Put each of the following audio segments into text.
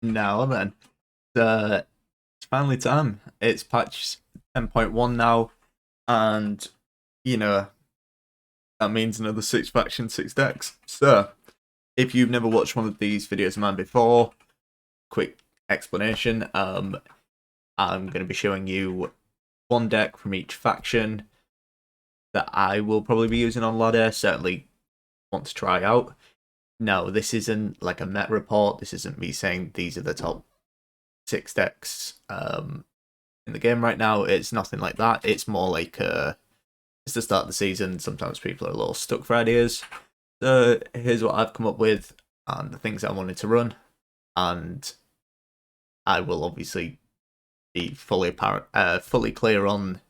Now then, it's finally time. It's patch 10.1 now, and you know that means another 6 factions, 6 decks. So, if you've never watched one of these videos of mine before, quick explanation. I'm going to be showing you one deck from each faction that I will probably be using on ladder. Certainly want to try out. No, this isn't like a meta report. This isn't me saying these are the top 6 decks in the game right now. It's nothing like that. It's more like it's the start of the season. Sometimes people are a little stuck for ideas. So here's what I've come up with and the things I wanted to run, and I will obviously be fully clear on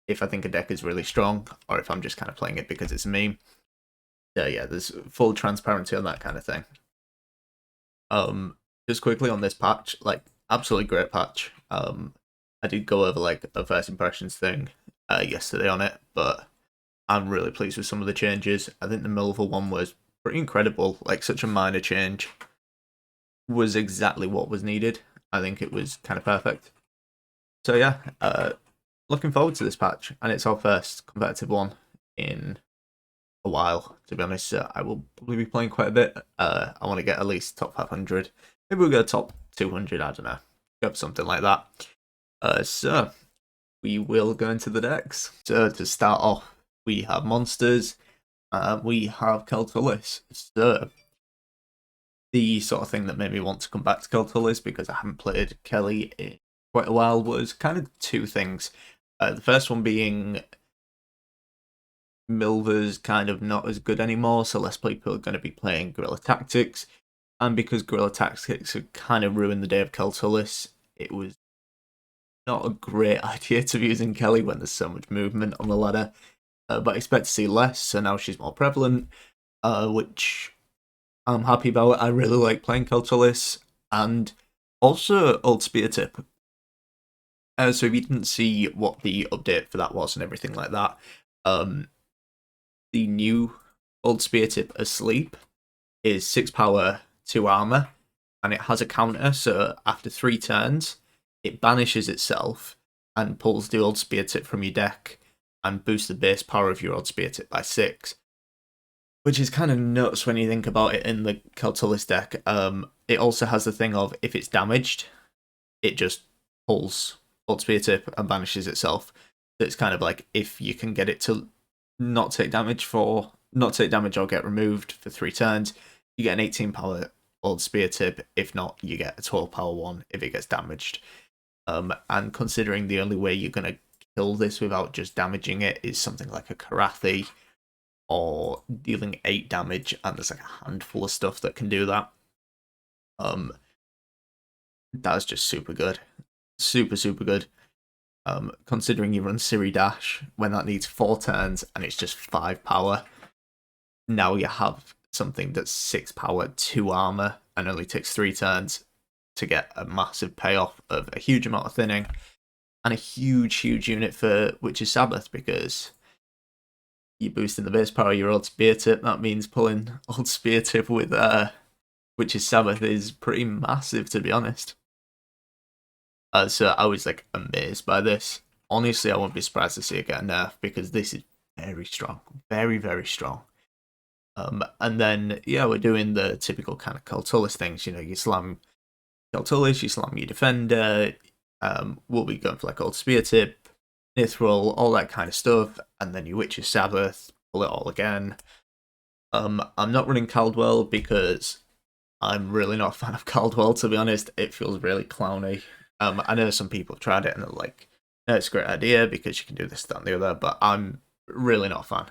if I think a deck is really strong or if I'm just kind of playing it because it's a meme. So yeah, there's full transparency on that kind of thing. Just quickly on this patch, like absolutely great patch. I did go over like a first impressions thing yesterday on it, but I'm really pleased with some of the changes. I think the Milver one was pretty incredible. Like such a minor change was exactly what was needed. I think it was kind of perfect. So yeah, looking forward to this patch, and it's our first competitive one in a while, to be honest. I will probably be playing quite a bit. I want to get at least top 500. Maybe we'll go top 200, I don't know. Go for something like that. So, we will go into the decks. So, to start off, we have monsters. We have Keltulis. So, the sort of thing that made me want to come back to Keltulis, because I haven't played Kelly in quite a while, was kind of two things. The first one being Milver's kind of not as good anymore, so less people are going to be playing Guerrilla Tactics. And because Guerrilla Tactics had kind of ruined the day of Keltulis, it was not a great idea to be using Kelly when there's so much movement on the ladder. But I expect to see less, so now she's more prevalent, which I'm happy about. I really like playing Keltulis, and also Old Spear Tip. So if you didn't see what the update for that was and everything like that, the new Old Spear Tip Asleep is 6 power, 2 armor, and it has a counter, so after 3 turns, it banishes itself and pulls the Old Spear Tip from your deck and boosts the base power of your Old Spear Tip by 6. Which is kind of nuts when you think about it in the Keltulis deck. It also has the thing of, if it's damaged, it just pulls Old Spear Tip and banishes itself. So it's kind of like, if you can get it to not take damage or get removed for 3 turns, you get an 18 power Old Spear Tip. If not, you get a 12 power one if it gets damaged. And considering the only way you're going to kill this without just damaging it is something like a Karathi or dealing 8 damage, and there's like a handful of stuff that can do that. That's just super good. Super good. Considering you run Siri Dash when that needs 4 turns and it's just 5 power, now you have something that's 6 power, 2 armor, and only takes 3 turns to get a massive payoff of a huge amount of thinning and a huge unit for Witch's Sabbath, because you're boosting the base power of your Old Spear Tip. That means pulling Old Spear Tip with Witch's Sabbath is pretty massive, to be honest. So I was like amazed by this. Honestly, I won't be surprised to see it get a nerf, because this is very strong, very strong. And then yeah, we're doing the typical kind of Keltulis things. You know, you slam Keltulis, you slam your defender. We'll be going for like Old Spear Tip, Nithril, all that kind of stuff, and then you Witch's Sabbath, pull it all again. I'm not running Caldwell because I'm really not a fan of Caldwell, to be honest. It feels really clowny. I know some people have tried it and they're like, no, it's a great idea because you can do this, that, and the other, but I'm really not a fan.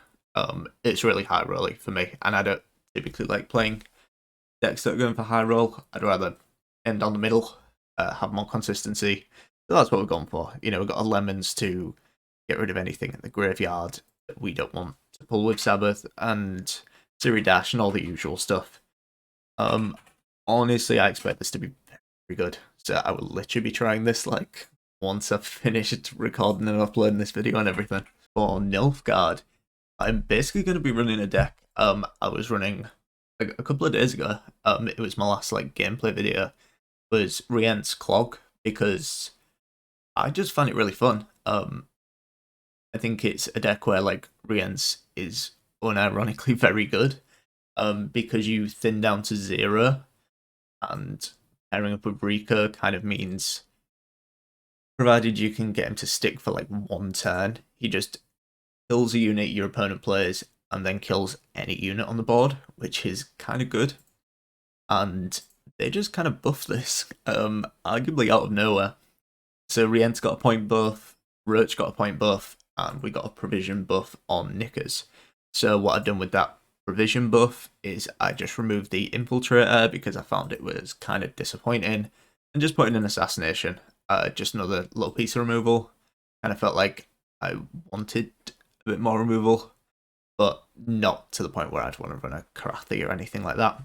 It's really high rolly for me, and I don't typically like playing decks that are going for high roll. I'd rather end on the middle, have more consistency. So that's what we're going for. You know, we've got a lemons to get rid of anything in the graveyard that we don't want to pull with Sabbath, and Siri Dash and all the usual stuff. Honestly, I expect this to be very good. So I will literally be trying this like once I've finished recording and uploading this video and everything. For Nilfgaard, I'm basically going to be running a deck I was running a couple of days ago. It was my last like gameplay video. was Rient's Clog, because I just found it really fun. I think it's a deck where like Rient's is unironically very good, because you thin down to 0, and pairing up with Rika kind of means, provided you can get him to stick for like 1 turn, he just kills a unit your opponent plays and then kills any unit on the board, which is kind of good. And they just kind of buff this, arguably out of nowhere. So Rient's got a point buff, Roach got a point buff, and we got a provision buff on Knickers. So what I've done with that provision buff is I just removed the Infiltrator because I found it was kind of disappointing, and just put in an Assassination, just another little piece of removal. Kind of felt like I wanted a bit more removal, but not to the point where I'd want to run a Karathi or anything like that.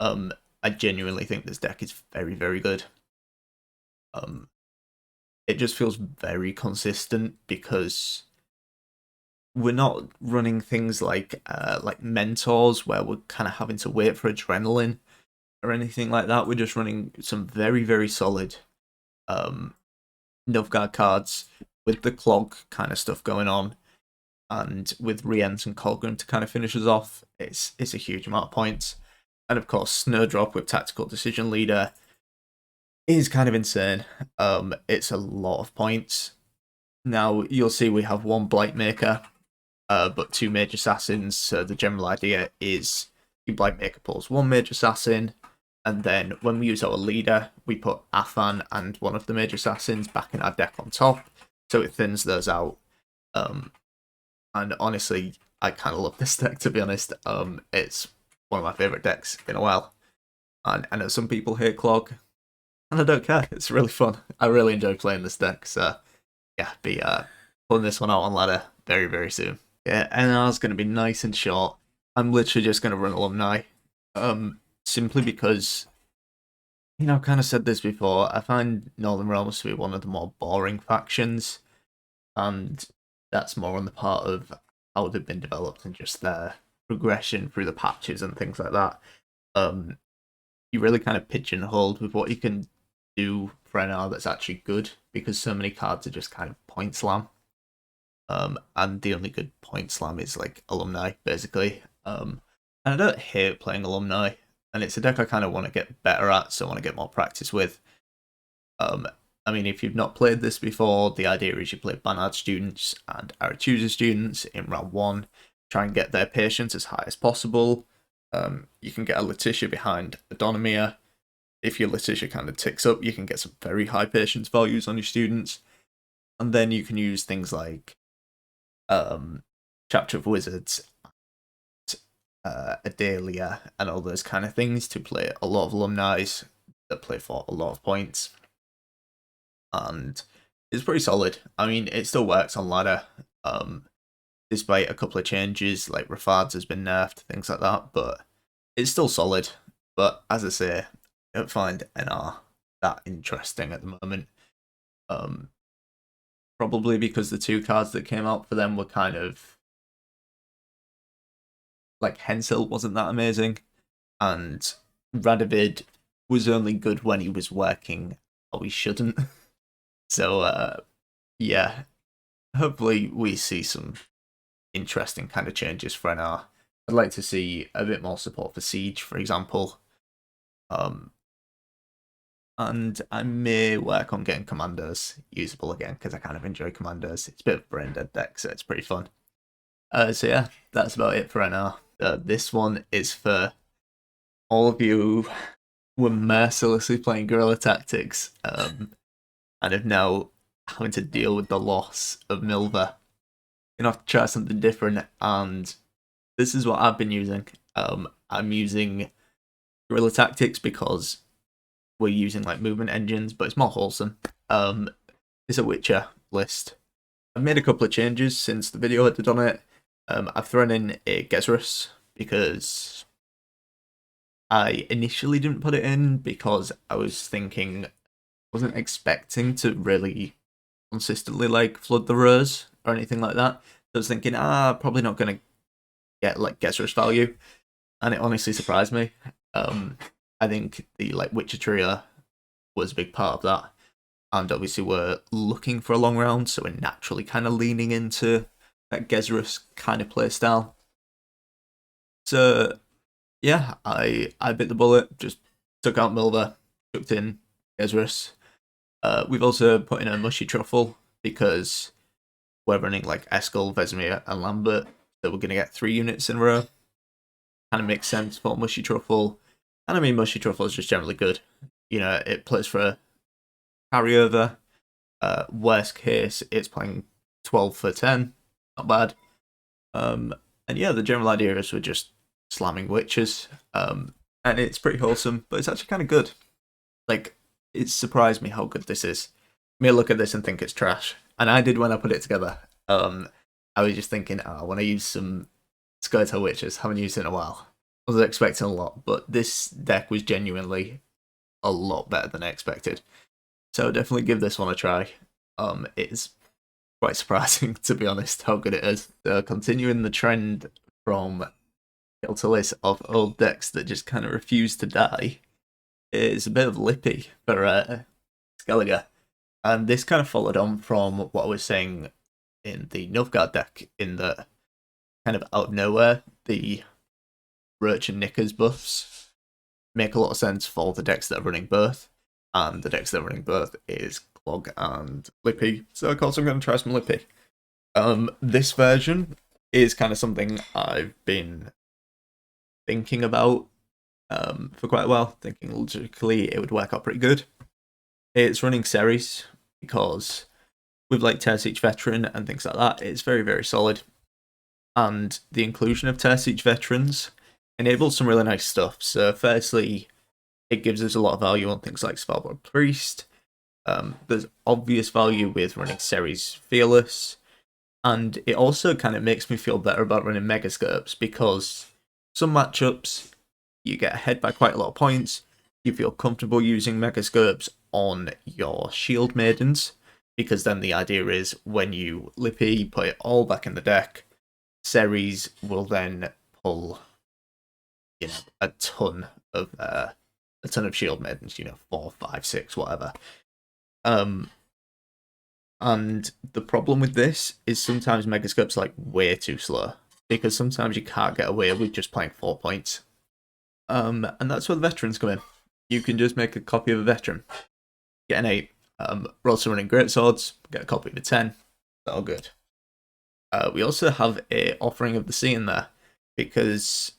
I genuinely think this deck is very, very good. It just feels very consistent because we're not running things like mentors where we're kind of having to wait for adrenaline or anything like that. We're just running some very, very solid Nilfgaard cards with the Clog kind of stuff going on, and with Rient and Colgrim to kind of finish us off. It's a huge amount of points. And of course, Snowdrop with Tactical Decision Leader is kind of insane. It's a lot of points. Now, you'll see we have 1 Blightmaker, but 2 Mage Assassins, so the general idea is the Blightmaker pulls 1 Mage Assassin, and then when we use our leader, we put Afan and 1 of the Mage Assassins back in our deck on top, so it thins those out. And honestly, I kind of love this deck, to be honest. It's one of my favourite decks in a while. And I know some people hate Clog, and I don't care. It's really fun. I really enjoy playing this deck, so yeah, be pulling this one out on ladder very, very soon. Yeah, NR's going to be nice and short. I'm literally just going to run Alumni, simply because, you know, I've kind of said this before, I find Northern Realms to be one of the more boring factions, and that's more on the part of how they've been developed and just their progression through the patches and things like that. You really kind of pigeonholed with what you can do for NR that's actually good, because so many cards are just kind of point slam. And the only good point slam is like Alumni, basically. And I don't hate playing Alumni, and it's a deck I kind of want to get better at, so I want to get more practice with. I mean, if you've not played this before, the idea is you play Banard students and Aretusa students in round 1, try and get their patience as high as possible. You can get a Letitia behind Adonomia. If your Letitia kind of ticks up, you can get some very high patience values on your students. And then you can use things like Chapter of Wizards, Adalia, and all those kind of things to play a lot of Alumni that play for a lot of points. And it's pretty solid. I mean, it still works on ladder, despite a couple of changes, like Rafad's has been nerfed, things like that, but it's still solid. But as I say, I don't find NR that interesting at the moment. Probably because the 2 cards that came out for them were kind of like Hensil wasn't that amazing, and Radovid was only good when he was working how he shouldn't. So yeah, hopefully we see some interesting kind of changes for NR. I'd like to see a bit more support for Siege, for example. And I may work on getting Commandos usable again, because I kind of enjoy Commandos. It's a bit of a brain dead deck, so it's pretty fun. So yeah, that's about it for NR. This one is for all of you who were mercilessly playing Guerrilla Tactics, and have now having to deal with the loss of Milva. You're gonna have to try something different, and this is what I've been using. I'm using Guerrilla Tactics because we're using like movement engines, but it's more wholesome. It's a Witcher list. I've made a couple of changes since the video I did on it. I've thrown in a Gezrus because I initially didn't put it in because I was thinking, wasn't expecting to really consistently like flood the rows or anything like that. I was thinking, probably not gonna get like Gezrus value, and it honestly surprised me. I think the like Witcher trio was a big part of that. And obviously we're looking for a long round, so we're naturally kind of leaning into that Gezrus kind of playstyle. So yeah, I bit the bullet, just took out Milver, chucked in Gezrus. We've also put in a Mushy Truffle because we're running like Eskel, Vesemir, and Lambert, so we're going to get 3 units in a row. Kind of makes sense for Mushy Truffle. And I mean, Mushy Truffle is just generally good. You know, it plays for a carryover. Worst case, it's playing 12 for 10. Not bad. And yeah, the general idea is we're just slamming witches. And it's pretty wholesome, but it's actually kind of good. Like, it surprised me how good this is. Me look at this and think it's trash. And I did when I put it together. I was just thinking, I want to use some Skirtail witches. Haven't used it in a while. I was expecting a lot, but this deck was genuinely a lot better than I expected. So definitely give this one a try. It's quite surprising, to be honest, how good it is. Continuing the trend from Keltalis of old decks that just kind of refuse to die, is a bit of Lippy for Skellige. And this kind of followed on from what I was saying in the Nilfgaard deck, in the kind of out of nowhere, the Roach and Knickers buffs make a lot of sense for the decks that are running both. And the decks that are running both is Clog and Lippy. So of course I'm going to try some Lippy. This version is kind of something I've been thinking about for quite a while, thinking logically it would work out pretty good. It's running Ceres because with like Tear Siege Veteran and things like that, it's very, very solid. And the inclusion of Tear Siege Veterans enables some really nice stuff. So firstly, it gives us a lot of value on things like Svalbard Priest. There's obvious value with running Ceres Fearless. And it also kind of makes me feel better about running Megascopes because some matchups, you get ahead by quite a lot of points. You feel comfortable using Megascopes on your Shield Maidens, because then the idea is when you Lippy, put it all back in the deck, Ceres will then pull, you know, a ton of Shield Maidens, you know, 4, 5, 6, whatever. And the problem with this is sometimes Megascope's like way too slow, because sometimes you can't get away with just playing 4 points. And that's where the veterans come in. You can just make a copy of a veteran, get an 8, roll some running great swords, get a copy of a 10. All good. We also have a Offering of the Sea in there, because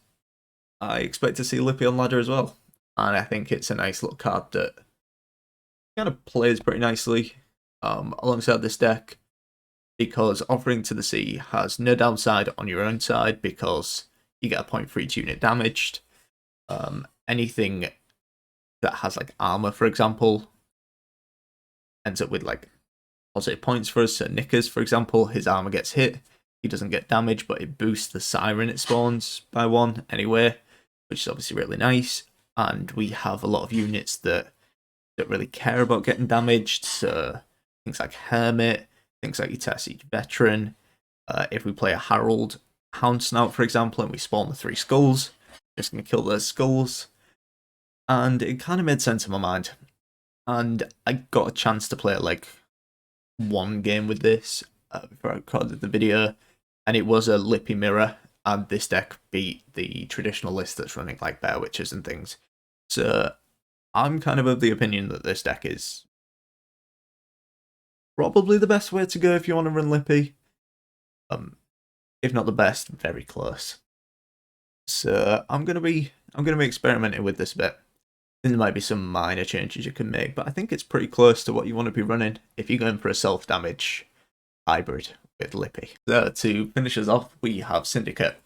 I expect to see Lippy on ladder as well. And I think it's a nice little card that kind of plays pretty nicely alongside this deck, because Offering to the Sea has no downside on your own side because you get a point for each unit damaged. Anything that has like armor, for example, ends up with like positive points for us. So Knickers, for example, his armor gets hit, he doesn't get damage, but it boosts the Siren it spawns by 1 anyway, which is obviously really nice. And we have a lot of units that don't really care about getting damaged, so things like Hermit, things like your Tear Siege Veteran. If we play a Harold Hound Snout, for example, and we spawn the 3 skulls, just going to kill those skulls. And it kind of made sense in my mind. And I got a chance to play like 1 game with this before I recorded the video, and it was a Lippy mirror, and this deck beat the traditional list that's running like Bear Witches and things. So I'm kind of the opinion that this deck is probably the best way to go if you want to run Lippy. If not the best, very close. So I'm gonna be experimenting with this a bit. There might be some minor changes you can make, but I think it's pretty close to what you want to be running if you're going for a self-damage hybrid with Lippy. So to finish us off, we have Syndicate.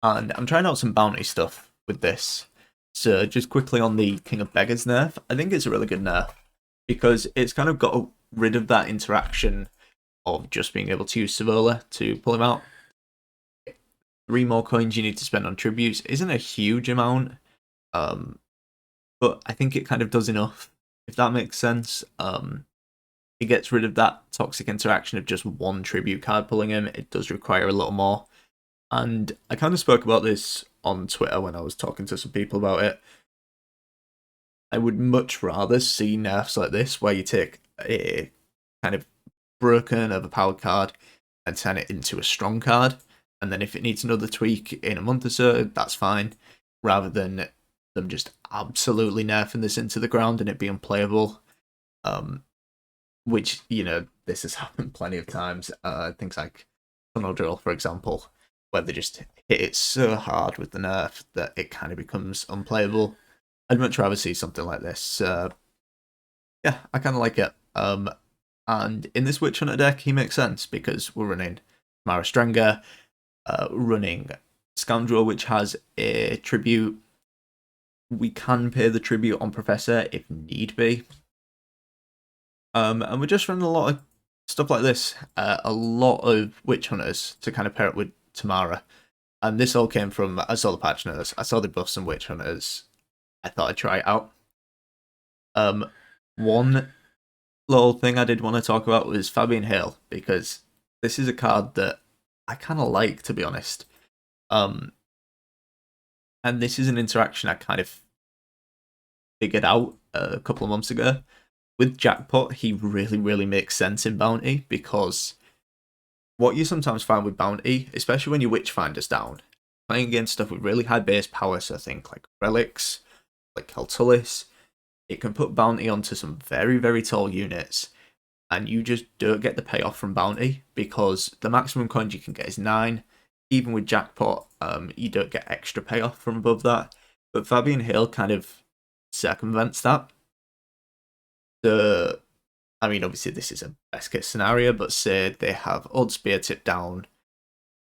And I'm trying out some bounty stuff with this. So just quickly on the King of Beggars nerf, I think it's a really good nerf, because it's kind of got rid of that interaction of just being able to use Savola to pull him out. 3 more coins you need to spend on tributes isn't a huge amount, but I think it kind of does enough, if that makes sense. It gets rid of that toxic interaction of just 1 tribute card pulling him. It does require a little more. And I kind of spoke about this on Twitter when I was talking to some people about it. I would much rather see nerfs like this, where you take a kind of broken, overpowered card and turn it into a strong card, and then if it needs another tweak in a month or so, that's fine, rather than them just absolutely nerfing this into the ground and it being unplayable. Which, you know, this has happened plenty of times. Things like Tunnel Drill, for example, where they just hit it so hard with the nerf that it kind of becomes unplayable. I'd much rather see something like this. Yeah, I kind of like it. And in this Witch Hunter deck, he makes sense because we're running Mara Strenger, running Scoundrel, which has a tribute. We can pay the tribute on Professor if need be. And we're just running a lot of stuff like this. A lot of Witch Hunters to kind of pair it with Tamara. And this all came from, I saw the patch notes, I saw the buffs some Witch Hunters. I thought I'd try it out. One little thing I did want to talk about was Fabian Hale, because this is a card that I kind of like, to be honest. And this is an interaction I kind of figured out a couple of months ago. With Jackpot, he really, really makes sense in Bounty, because what you sometimes find with Bounty, especially when your Witchfinder's down, playing against stuff with really high base power, so think like Relics, like Keltulis, it can put Bounty onto some very, very tall units, and you just don't get the payoff from Bounty, because the maximum coins you can get is 9. Even with Jackpot, you don't get extra payoff from above that. But Fabian Hill kind of circumvents that. I mean, obviously this is a best case scenario, but say they have Old Spear tip down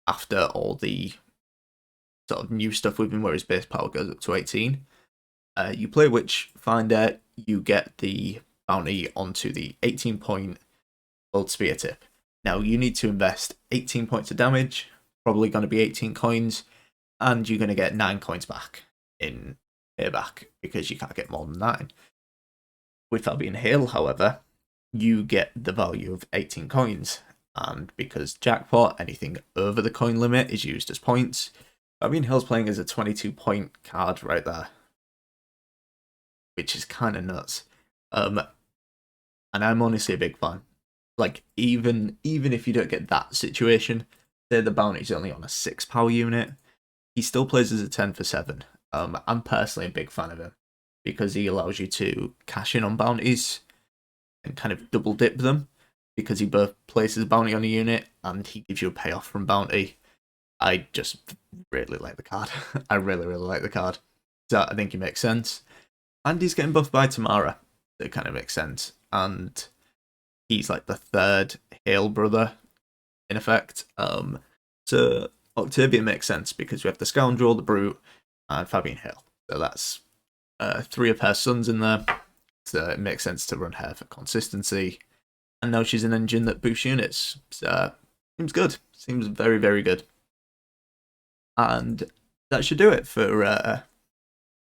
after all the sort of new stuff with him where his base power goes up to 18. You play Witchfinder, you get the bounty onto the 18-point Old Spear tip. Now you need to invest 18 points of damage, probably going to be 18 coins, and you're going to get 9 coins back in payback because you can't get more than 9. With Fabian Hill, however, you get the value of 18 coins, and because Jackpot, anything over the coin limit is used as points, Fabian Hill's playing as a 22-point card right there, which is kind of nuts. And I'm honestly a big fan. Like, even if you don't get that situation, say the bounty's only on a 6 power unit, he still plays as a 10 for 7. I'm personally a big fan of him, because he allows you to cash in on bounties and kind of double dip them, because he both places a bounty on a unit and he gives you a payoff from bounty. I just really like the card. I really, really like the card. So I think he makes sense. And he's getting buffed by Tamara. That kind of makes sense. And he's like the third Hale brother, in effect. So Octavian makes sense because we have the Scoundrel, the Brute, and Fabian Hale. So that's 3 of her sons in there. So it makes sense to run her for consistency. And now she's an engine that boosts units. So seems good. Seems very, very good. And that should do it for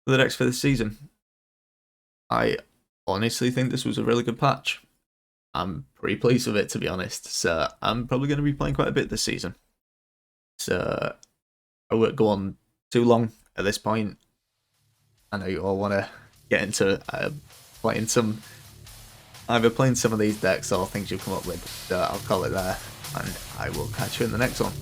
the decks for this season. I honestly think this was a really good patch. I'm pretty pleased with it, to be honest. So I'm probably going to be playing quite a bit this season. So I won't go on too long at this point. I know you all want to get into playing some of these decks or things you'll come up with. So I'll call it there, and I will catch you in the next one.